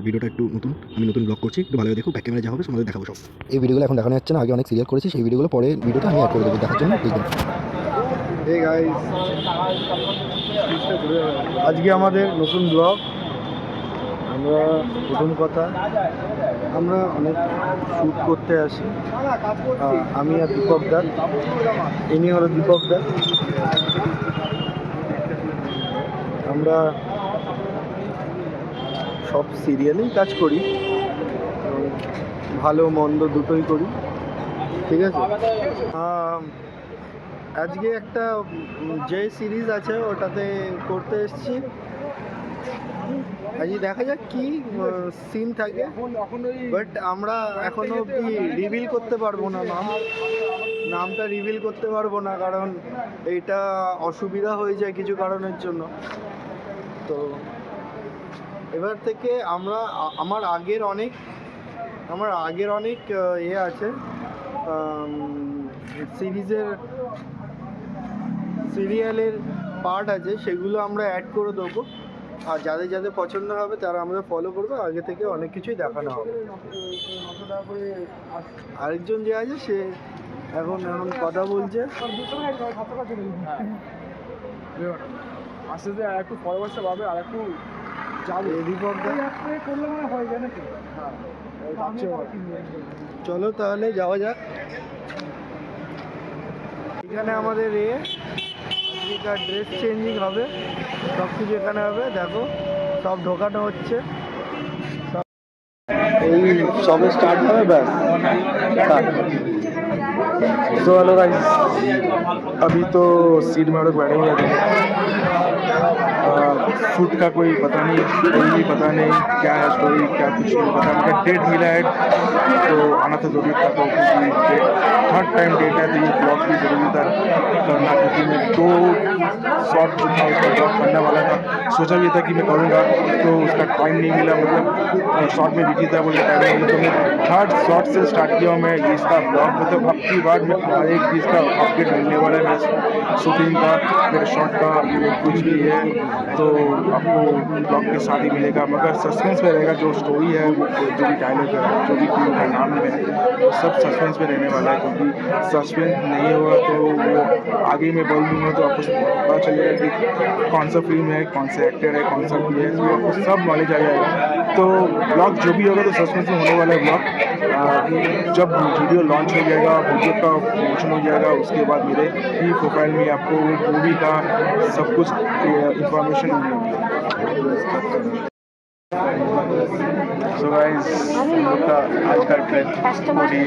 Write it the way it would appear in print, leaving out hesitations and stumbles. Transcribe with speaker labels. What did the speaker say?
Speaker 1: ভিডিওটা একটু নতুন, আমি নতুন ব্লগ করছি, একটু ভালোভাবে দেখো, ব্যাক ক্যামেরা যা হবে তোমাদের দেখাবো সব। এই ভিডিওগুলো এখন দেখানো যাচ্ছে না, আগে অনেক সিরিয়াল করেছি, সেই ভিডিওগুলো পরে ভিডিওতে আমি অ্যাড করে দেবো, দেখার জন্য দেখবেন।
Speaker 2: হে গাইস, আজকে আমাদের নতুন ব্লগ। আমরা প্রথম কথা, আমরা অনেক শ্যুট করতে আসি। আমি আর দীপক দা, ইনি হলো দীপক দা। আমরা সব সিরিয়ালেই কাজ করি, ভালো মন্দ দুটোই করি, ঠিক আছে। আজকে একটা যে সিরিজ আছে ওটাতে করতে এসেছি। আজকে দেখা যাক কি সিন থাকে, বাট আমরা এখনো অব্দি রিভিল করতে পারবো না। নামটা রিভিল করতে পারবো না, কারণ এইটা অসুবিধা হয়ে যায় কিছু কারণের জন্য। তো এবার থেকে আমার আগের অনেক ইয়ে আছে, সিরিয়ালের পার্ট আছে, সেগুলো আমরা অ্যাড করে দেবো। আর যাদের যাদের পছন্দ হবে তারা আমাদের ফলো করবে, আগে থেকে অনেক কিছুই দেখানো হবে। আরেকজন যে আছে সে এখন কথা বলছে। আস্তে আস্তে আর একটু ফলোয়ার্সটা পাবে, আর একটু যাবে। চলো তাহলে যাওয়া যাক। এখানে আমাদের ড্রেস চেঞ্জিং হবে, সব কিছু এখানে হবে। দেখো সব ঢোকানো হচ্ছে, এই সবে স্টার্ট হবে, ব্যাস।
Speaker 3: तो हेलो गाइस, अभी तो सीट में लोग बैठे हुए थे। शूट का कोई पता नहीं क्या है स्टोरी, क्या कुछ नहीं पता। मुझे डेट मिला है तो आना तो ज़रूरी था, तो क्योंकि थर्ड टाइम डेट है तो ये ब्लॉग भी ज़रूरी था करना, क्योंकि मैं 2 शॉट जो था उसका ब्लॉग करने वाला था। सोचा भी था कि मैं करूँगा, तो उसका टाइम नहीं मिला, मतलब शॉट में बिजी था, बोले टाइम नहीं मिला। तो मैं थर्ड शॉट से स्टार्ट किया हूँ मैं इसका ब्लॉग। मतलब अब की बार में हर एक चीज़ का अपडेट मिलने वाला है, मेरे शूटिंग का, मेरे शॉट का, मेरे कुछ भी है तो आपको ब्लॉग के साथ ही मिलेगा। मगर सस्पेंस में रहेगा, जो स्टोरी है, जो भी डायलॉग है, जो भी फिल्म का नाम है, वो सब सस्पेंस में रहने वाला है। क्योंकि सस्पेंस नहीं होगा तो वो आगे मैं बोल दूँगा तो आपको पता चलेगा कि कौन सा फिल्म है, कौन सा एक्टर है, कौन सा भी है, तो आपको सब नॉलेज आ जाएगा। तो ब्लॉग जो भी होगा तो सस्पेंस में होने वाला है ब्लॉग। जब वीडियो लॉन्च हो जाएगा, वीडियो का प्रमोशन हो जाएगा, उसके बाद मेरे ही प्रोफाइल में आपको मूवी का सब कुछ इंफॉर्मेशन मिलेगी। सो गाइस, हम लोग का आज का ट्रिप पूरी